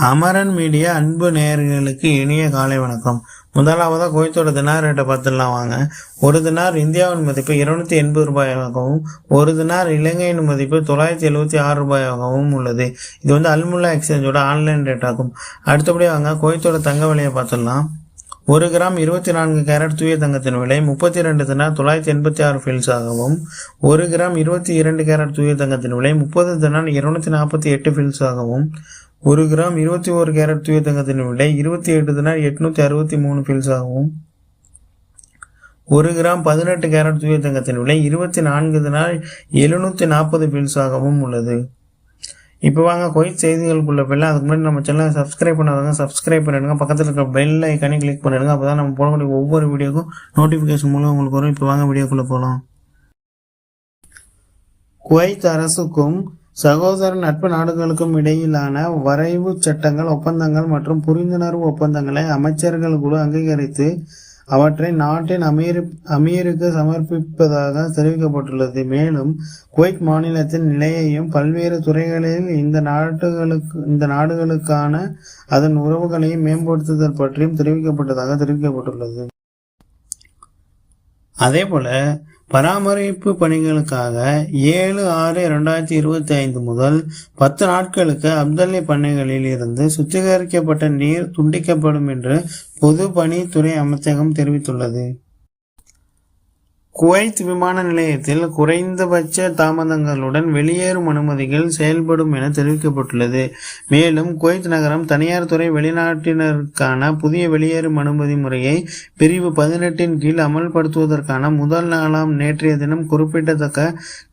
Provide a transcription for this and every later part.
Amaran media அன்பு நேயர்களுக்கு இனிய காலை வணக்கம். முதலாவதாக குவைத்தோட தினார் ரேட்டை பார்த்துடலாம் வாங்க. ஒரு தினார் இந்தியாவின் மதிப்பு 280 ரூபாயாகவும் ஒரு தினார் இலங்கையின் மதிப்பு 976 ரூபாயாகவும் உள்ளது. இது அல்முல்லா எக்ஸ்சேஞ்சோட ஆன்லைன் ரேட் ஆகும். அடுத்தபடியாக வாங்க குவைத்தோட தங்க விலையை பார்த்துடலாம். 1 கிராம் 24 கேரட் தூய தங்கத்தின் விலை 32 தினார் 986 ஃபீல்ஸ் ஆகவும் 1 கிராம் 22 கேரட் தூய தங்கத்தின் விலை 30 தினார் 248 ஃபீல்ஸ் ஆகவும் 1 கிராம் 21 கேரட் தூய தங்கத்தின் விலை 28 தினார் 863 ஃபீல்ஸ் ஆகவும் 1 கிராம் 18 கேரட் தூய தங்கத்தின் விலை 24 தினார் 740 ஃபீல்ஸ் ஆகவும் உள்ளது. இப்போ வாங்க குவைத் செய்திகளுக்குள்ள போயிடலாம். அதுக்கு முன்னாடி நம்ம சேனலை சப்ஸ்கிரைப் பண்ணாதவங்க சப்ஸ்கிரைப் பண்ணிடுங்க. பக்கத்தில் இருக்கிற பெல் ஐக்கானே கிளிக் பண்ணிடுங்க. அப்போ தான் நம்ம போடக்கூடிய ஒவ்வொரு வீடியோக்கும் நோட்டிஃபிகேஷன் மூலம் உங்களுக்கு வரும். இப்போ வாங்க வீடியோக்குள்ளே போகலாம். குவைத் அரசுக்கும் சகோதர நட்பு நாடுகளுக்கும் இடையிலான வரைவு சட்டங்கள், ஒப்பந்தங்கள் மற்றும் புரிந்துணர்வு ஒப்பந்தங்களை அமைச்சர்கள் குழு அங்கீகரித்து அவற்றை நாட்டின் அமீருக்கு சமர்ப்பிப்பதாக தெரிவிக்கப்பட்டுள்ளது. மேலும் குவைத் மாநிலத்தின் நிலையையும் பல்வேறு துறைகளில் இந்த நாடுகளுக்கான அதன் உறவுகளையும் மேம்படுத்துதல் பற்றியும் தெரிவிக்கப்பட்டுள்ளது. அதேபோல பராமரிப்பு பணிகளுக்காக 7/6/2025 முதல் 10 நாட்களுக்கு அப்தல்லி பண்ணைகளில் இருந்து சுத்திகரிக்கப்பட்ட நீர் துண்டிக்கப்படும் என்று பொது பணித்துறை அமைச்சகம் தெரிவித்துள்ளது. குவைத் விமான நிலையத்தில் குறைந்தபட்ச தாமதங்களுடன் வெளியேறும் அனுமதிகள் செயல்படும் என தெரிவிக்கப்பட்டுள்ளது. மேலும் குவைத் நகரம் தனியார் துறை வெளிநாட்டினருக்கான புதிய வெளியேறும் அனுமதி முறையை பிரிவு 18 கீழ் அமல்படுத்துவதற்கான முதல் நாளாம் நேற்றைய தினம் குறிப்பிடத்தக்க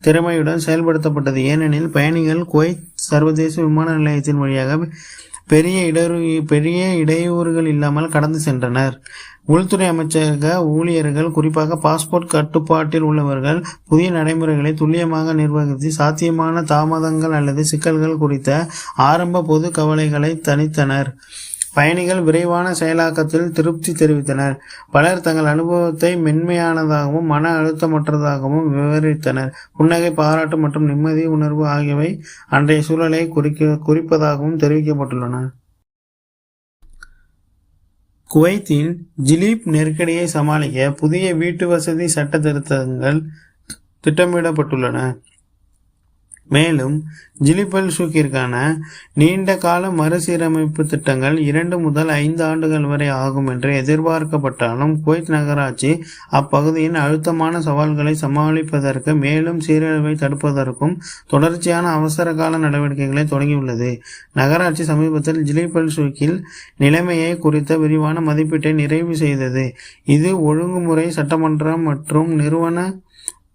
திறமையுடன் செயல்படுத்தப்பட்டது. ஏனெனில் பயணிகள் குவைத் சர்வதேச விமான நிலையத்தின் வழியாக பெரிய இடையூறுகள் இல்லாமல் கடந்து சென்றனர். உள்துறை அமைச்சக ஊழியர்கள், குறிப்பாக பாஸ்போர்ட் கட்டுப்பாட்டில் உள்ளவர்கள், புதிய நடைமுறைகளை துல்லியமாக நிர்வகித்து சாத்தியமான தாமதங்கள் அல்லது சிக்கல்கள் குறித்த ஆரம்ப பொது கவலைகளை தணித்தனர். பயணிகள் விரைவான செயலாக்கத்தில் திருப்தி தெரிவித்தனர். பலர் தங்கள் அனுபவத்தை மென்மையானதாகவும் மன அழுத்தமற்றதாகவும் விவரித்தனர். புன்னகை, பாராட்டு மற்றும் நிம்மதி உணர்வு ஆகியவை அன்றைய சூழலை குறிப்பதாகவும் தெரிவிக்கப்பட்டுள்ளன. குவைத்தின் ஜிலீப் நெருக்கடியை சமாளிக்க புதிய வீட்டு வசதி சட்ட திருத்தங்கள் திட்டமிடப்பட்டுள்ளன. மேலும் ஜிலீப் அல் ஷூக்கிற்கான நீண்ட கால மறுசீரமைப்பு திட்டங்கள் 2 முதல் 5 ஆண்டுகள் வரை ஆகும் என்று எதிர்பார்க்கப்பட்டாலும் குவைத் நகராட்சி அப்பகுதியின் அழுத்தமான சவால்களை சமாளிப்பதற்கு மேலும் சீரழிவை தடுப்பதற்கும் தொடர்ச்சியான அவசர கால நடவடிக்கைகளை தொடங்கியுள்ளது. நகராட்சி சமீபத்தில் ஜிலீப் அல் ஷூக்கில் நிலைமையை குறித்த விரிவான மதிப்பீட்டை நிறைவு செய்தது. இது ஒழுங்குமுறை, சட்டமன்றம் மற்றும் நிறுவன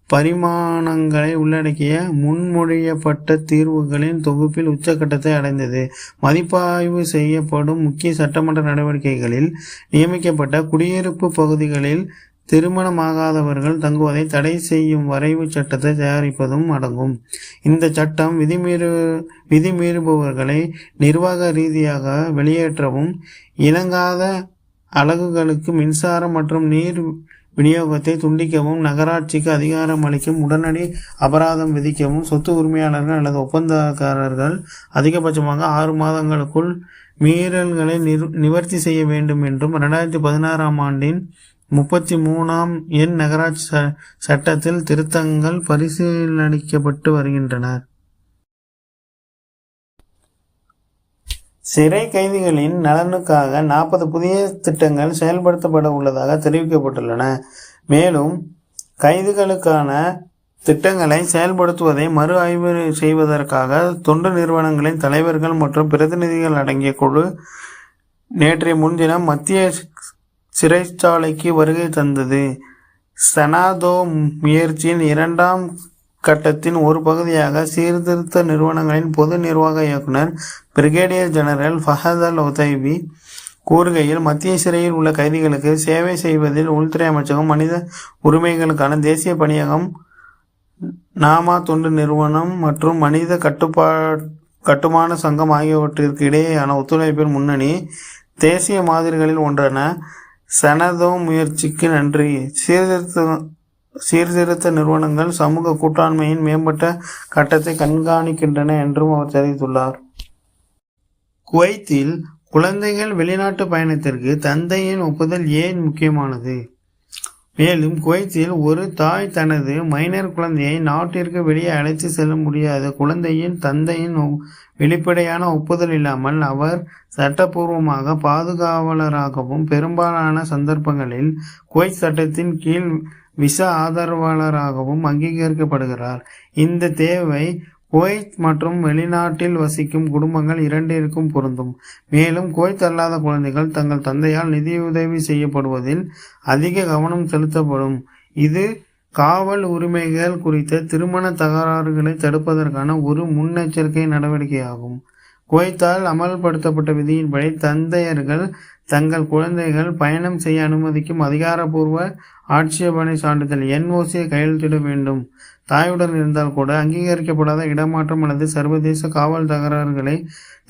பரிமாணங்களை உள்ளடக்கிய முன்மொழியப்பட்ட தீர்வுகளின் தொகுப்பில் உச்சக்கட்டத்தை அடைந்தது. மதிப்பாய்வு செய்யப்படும் முக்கிய சட்டமன்ற நடவடிக்கைகளில் நியமிக்கப்பட்ட குடியிருப்பு பகுதிகளில் திருமணமாகாதவர்கள் தங்குவதை தடை செய்யும் வரைவு சட்டத்தை தயாரிப்பதும் அடங்கும். இந்த சட்டம் விதிமீறுபவர்களை நிர்வாக ரீதியாக வெளியேற்றவும், இணங்காத அலகுகளுக்கு மின்சாரம் மற்றும் நீர் விநியோகத்தை துண்டிக்கவும், நகராட்சிக்கு அதிகாரம் அளிக்கும், உடனடி அபராதம் விதிக்கவும், சொத்து உரிமையாளர்கள் அல்லது ஒப்பந்தக்காரர்கள் அதிகபட்சமாக 6 மாதங்களுக்குள் மீறல்களை நிவர்த்தி செய்ய வேண்டும் என்றும் 2016ஆம் ஆண்டின் 33ஆம் எண் நகராட்சி சட்டத்தில் திருத்தங்கள் பரிசீலனிக்கப்பட்டு வருகின்றன. சிறை கைதிகளின் நலனுக்காக 40 புதிய திட்டங்கள் செயல்படுத்தப்பட உள்ளதாக தெரிவிக்கப்பட்டுள்ளன. மேலும் கைதிகளுக்கான திட்டங்களை செயல்படுத்துவதை மறு ஆய்வு செய்வதற்காக தொண்டு நிறுவனங்களின் தலைவர்கள் மற்றும் பிரதிநிதிகள் அடங்கிய குழு நேற்றைய முன்தினம் மத்திய சிறைச்சாலைக்கு வருகை தந்தது. சனாதோ முயற்சியின் 2ஆம் கட்டத்தின் ஒரு பகுதியாக சீர்திருத்த நிறுவனங்களின் பொது நிர்வாக இயக்குனர் பிரிகேடியர் ஜெனரல் ஃபஹத் அல் ஒதைபி கூறுகையில், மத்திய சிறையில் உள்ள கைதிகளுக்கு சேவை செய்வதில் உள்துறை அமைச்சகம், மனித உரிமைகளுக்கான தேசிய பணியகம், நாமா தொண்டு நிறுவனம் மற்றும் மனித கட்டுமான சங்கம் ஆகியவற்றிற்கு இடையேயான ஒத்துழைப்பில் முன்னணி தேசிய மாதிரிகளில் ஒன்றான சனதோ முயற்சிக்கு நன்றி. சீர்திருத்த நிறுவனங்கள் சமூக கூட்டாண்மையின் மேம்பட்ட கட்டத்தை கண்காணிக்கின்றன என்றும் அவர் தெரிவித்துள்ளார். குவைத்தில் குழந்தைகள் வெளிநாட்டு பயணத்திற்கு தந்தையின் ஒப்புதல் ஏன் முக்கியமானது? மேலும் குவைத்தில் ஒரு தாய் தனது மைனர் குழந்தையை நாட்டிற்கு வெளியே அழைத்து செல்ல முடியாது. குழந்தையின் தந்தையின் வெளிப்படையான ஒப்புதல் இல்லாமல் அவர் சட்டப்பூர்வமாக பாதுகாவலராகவும் பெரும்பாலான சந்தர்ப்பங்களில் குவைத் சட்டத்தின் கீழ் விசா ஆதரவாளராகவும் அங்கீகரிக்கப்படுகிறார். இந்த தேவை குவைத் மற்றும் வெளிநாட்டில் வசிக்கும் குடும்பங்கள் இரண்டிற்கும் பொருந்தும். மேலும் குவைத் அல்லாத குழந்தைகள் தங்கள் தந்தையால் நிதியுதவி செய்யப்படுவதில் அதிக கவனம் செலுத்தப்படும். இது காவல் உரிமைகள் குறித்த திருமண தகராறுகளை தடுப்பதற்கான ஒரு முன்னெச்சரிக்கை நடவடிக்கையாகும். குவைத்தால் அமல்படுத்தப்பட்ட விதியின்படி தந்தையர்கள் தங்கள் குழந்தைகள் பயணம் செய்ய அனுமதிக்கும் அதிகாரப்பூர்வ ஆட்சேபனை சான்றிதழ் NOC கையெழுத்திட வேண்டும். தாயுடன் இருந்தால் கூட அங்கீகரிக்கப்படாத இடமாற்றம் அல்லது சர்வதேச காவல் தகராறுகளை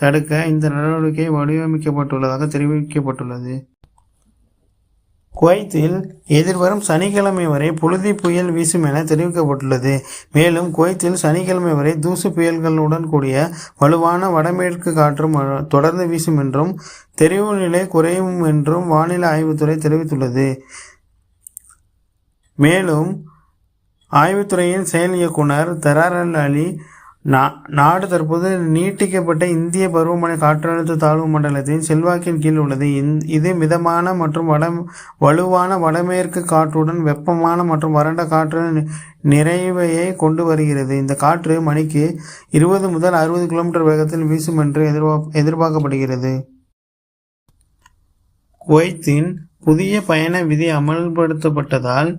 தடுக்க இந்த நடவடிக்கை வடிவமைக்கப்பட்டுள்ளதாக தெரிவிக்கப்பட்டுள்ளது. குவைத்தில் எதிர்வரும் சனிக்கிழமை வரை புழுதி புயல் வீசும் என தெரிவிக்கப்பட்டுள்ளது. மேலும் குவைத்தில் சனிக்கிழமை வரை தூசு புயல்களுடன் கூடிய வலுவான வடமேற்கு காற்று தொடர்ந்து வீசும் என்றும் தெரிவு நிலை குறையும் என்றும் வானிலை ஆய்வுத்துறை தெரிவித்துள்ளது. மேலும் ஆய்வுத்துறையின் செயல் இயக்குனர் தரார் அல் அலி நாடு தற்போது நீட்டிக்கப்பட்ட இந்திய பருவமழை காற்றழுத்த தாழ்வு மண்டலத்தின் செல்வாக்கின் கீழ் உள்ளது. இது மிதமான மற்றும் வலுவான வடமேற்கு காற்றுடன் வெப்பமான மற்றும் வறண்ட காற்று நிறைவையை கொண்டு வருகிறது. இந்த காற்று மணிக்கு 20 முதல் 60 கிலோமீட்டர் வேகத்தில் வீசும் என்று எதிர்பார்க்கப்படுகிறது. குவைத்தின் புதிய பயண விதி அமல்படுத்தப்பட்டதால்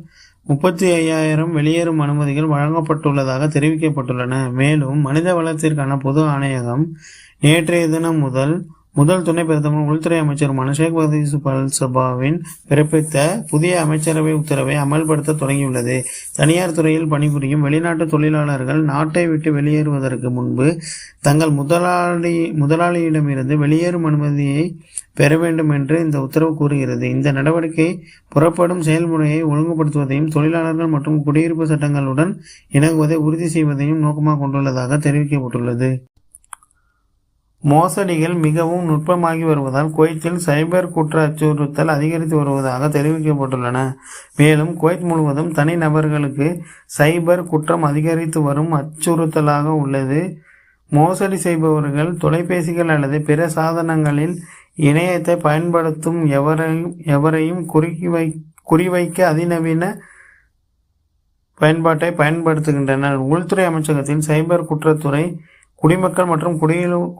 35,000 வெளியேறும் அனுமதிகள் வழங்கப்பட்டுள்ளதாக தெரிவிக்கப்பட்டுள்ளன. மேலும் மனித வளத்திற்கான பொது ஆணையகம் நேற்றைய தினம் முதல் துணை பிரதமர் உள்துறை அமைச்சருமான ஷேக் வதீஸ் அல்-சபாவின் பிறப்பித்த புதிய அமைச்சரவை உத்தரவை அமல்படுத்த தொடங்கியுள்ளது. தனியார் துறையில் பணிபுரியும் வெளிநாட்டு தொழிலாளர்கள் நாட்டை விட்டு வெளியேறுவதற்கு முன்பு தங்கள் முதலாளியிடமிருந்து வெளியேறும் அனுமதியை பெற வேண்டும் என்று இந்த உத்தரவு கூறுகிறது. இந்த நடவடிக்கை புறப்படும் செயல்முறையை ஒழுங்குபடுத்துவதையும் தொழிலாளர்கள் மற்றும் குடியிருப்பு சட்டங்களுடன் இணங்குவதை உறுதி செய்வதையும் நோக்கமாக கொண்டுள்ளதாக தெரிவிக்கப்பட்டுள்ளது. மோசடிகள் மிகவும் நுட்பமாகி வருவதால் குவைத்தில் சைபர் குற்ற அச்சுறுத்தல் அதிகரித்து வருவதாக தெரிவிக்கப்பட்டுள்ளன. மேலும் குவைத் முழுவதும் தனி நபர்களுக்கு சைபர் குற்றம் அதிகரித்து வரும் அச்சுறுத்தலாக உள்ளது. மோசடி செய்பவர்கள் தொலைபேசிகள் அல்லது பிற சாதனங்களில் இணையத்தை பயன்படுத்தும் எவரையும் குறிவைக்க அதிநவீன பயன்பாட்டை பயன்படுத்துகின்றனர். உள்துறை அமைச்சகத்தின் சைபர் குற்றத்துறை குடிமக்கள் மற்றும்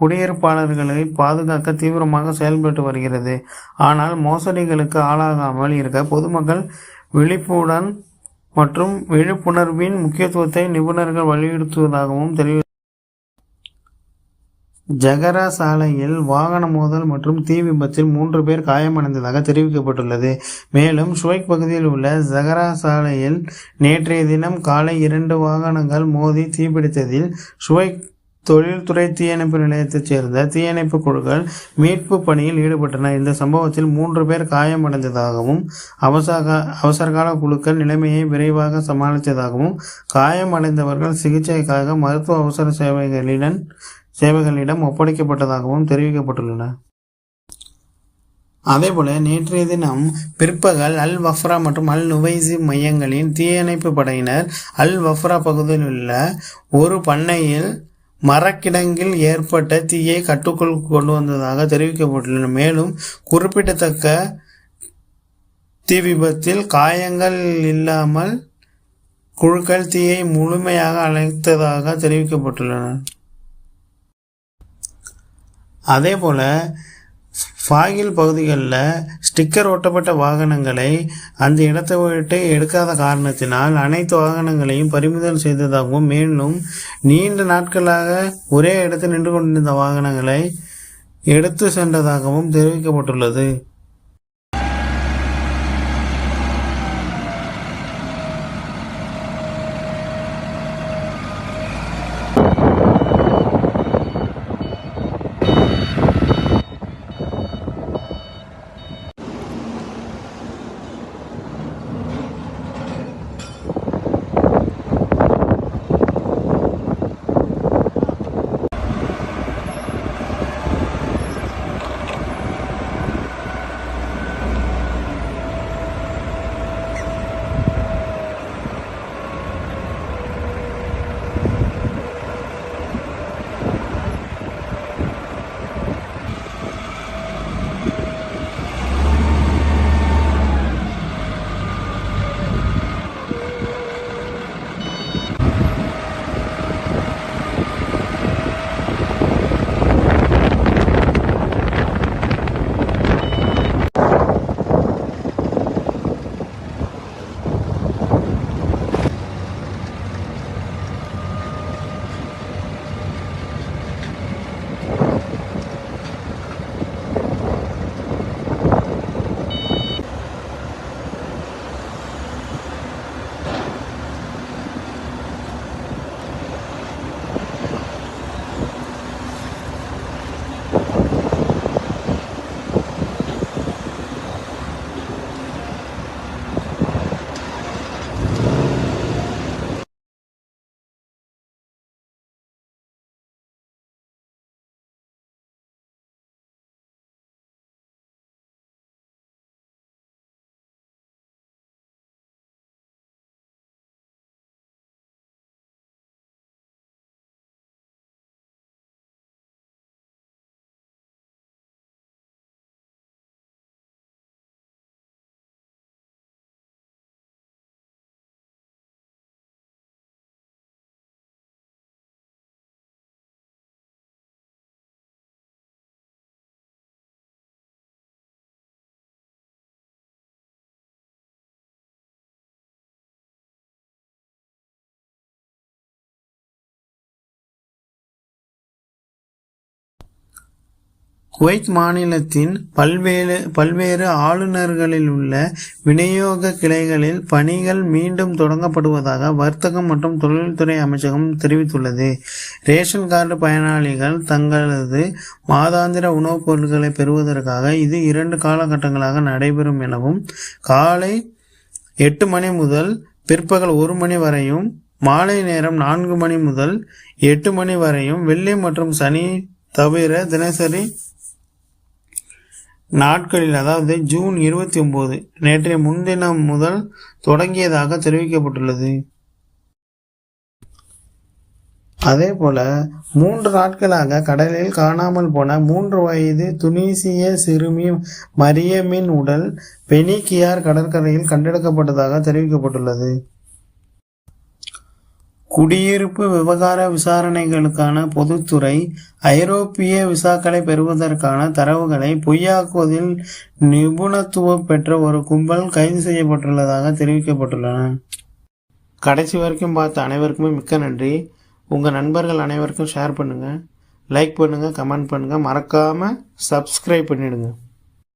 குடியிருப்பாளர்களை பாதுகாக்க தீவிரமாக செயல்பட்டு வருகிறது. ஆனால் மோசடிகளுக்கு ஆளாகாமல் இருக்க பொதுமக்கள் விழிப்புடன் மற்றும் விழிப்புணர்வின் முக்கியத்துவத்தை நிபுணர்கள் வலியுறுத்துவதாகவும் தெரிவித்தார். ஜகரா சாலையில் வாகன மோதல் மற்றும் தீ விபத்தில் 3 பேர் காயமடைந்ததாக தெரிவிக்கப்பட்டுள்ளது. மேலும் ஷுவைக் பகுதியில் உள்ள ஜகரா சாலையில் நேற்றைய தினம் காலை 2 வாகனங்கள் மோதி தீப்பிடித்ததில் ஷுவைக் தொழில்துறை தீயணைப்பு நிலையத்தைச் சேர்ந்த தீயணைப்பு குழுக்கள் மீட்பு பணியில் ஈடுபட்டன. இந்த சம்பவத்தில் 3 பேர் காயமடைந்ததாகவும் அவசரகால குழுக்கள் நிலைமையை விரைவாக சமாளித்ததாகவும் காயமடைந்தவர்கள் சிகிச்சைக்காக மருத்துவ அவசர சேவைகளிடம் ஒப்படைக்கப்பட்டதாகவும் தெரிவிக்கப்பட்டுள்ளன. அதேபோல நேற்றைய தினம் பிற்பகல் அல் வஃப்ரா மற்றும் அல் நுவைசி மையங்களின் தீயணைப்பு படையினர் அல் வஃப்ரா பகுதியில் உள்ள ஒரு பண்ணையில் மரக்கிடங்கில் ஏற்பட்ட தீயை கட்டுக்குள் கொண்டு வந்ததாக தெரிவிக்கப்பட்டுள்ளன. மேலும் குறிப்பிடத்தக்க தீ விபத்தில் காயங்கள் இல்லாமல் குழுக்கள் தீயை முழுமையாக அணைத்ததாக தெரிவிக்கப்பட்டுள்ளன. அதேபோல ஃபாகில் பகுதிகளில் ஸ்டிக்கர் ஒட்டப்பட்ட வாகனங்களை அந்த இடத்தை விட்டு எடுக்காத காரணத்தினால் அனைத்து வாகனங்களையும் பறிமுதல் செய்ததாகவும் மேலும் நீண்ட நாட்களாக ஒரே இடத்தில் நின்று கொண்டிருந்த வாகனங்களை எடுத்து சென்றதாகவும் தெரிவிக்கப்பட்டுள்ளது. குவைத் மாநிலத்தின் பல்வேறு ஆளுநர்களில் உள்ள விநியோக கிளைகளில் பணிகள் மீண்டும் தொடங்கப்படுவதாக வர்த்தகம் மற்றும் தொழில்துறை அமைச்சகம் தெரிவித்துள்ளது. ரேஷன் கார்டு பயனாளிகள் தங்களது மாதாந்திர உணவுப் பொருட்களை பெறுவதற்காக இது 2 காலகட்டங்களாக நடைபெறும் எனவும், காலை 8 மணி முதல் பிற்பகல் 1 மணி வரையும், மாலை நேரம் 4 மணி முதல் 8 மணி வரையும், வெள்ளி மற்றும் சனி தவிர தினசரி நாட்களில், அதாவது ஜூன் 29 நேற்றைய முன்தினம் முதல் தொடங்கியதாக தெரிவிக்கப்பட்டுள்ளது. அதேபோல 3 நாட்களாக கடலில் காணாமல் போன 3 வயது துனிசிய சிறுமி மரியமின் உடல் பெனிகியார் கடற்கரையில் கண்டெடுக்கப்பட்டதாக தெரிவிக்கப்பட்டுள்ளது. குடியிருப்பு விவகார விசாரணைகளுக்கான பொதுத்துறை ஐரோப்பிய விசாக்களை பெறுவதற்கான தரவுகளை பொய்யாக்குவதில் நிபுணத்துவம் பெற்ற ஒரு கும்பல் கைது செய்யப்பட்டுள்ளதாக தெரிவிக்கப்பட்டுள்ளன. கடைசி வரைக்கும் பார்த்த அனைவருக்குமே மிக்க நன்றி. உங்கள் நண்பர்கள் அனைவருக்கும் ஷேர் பண்ணுங்கள், லைக் பண்ணுங்கள், கமெண்ட் பண்ணுங்கள், மறக்காமல் சப்ஸ்கிரைப் பண்ணிவிடுங்க.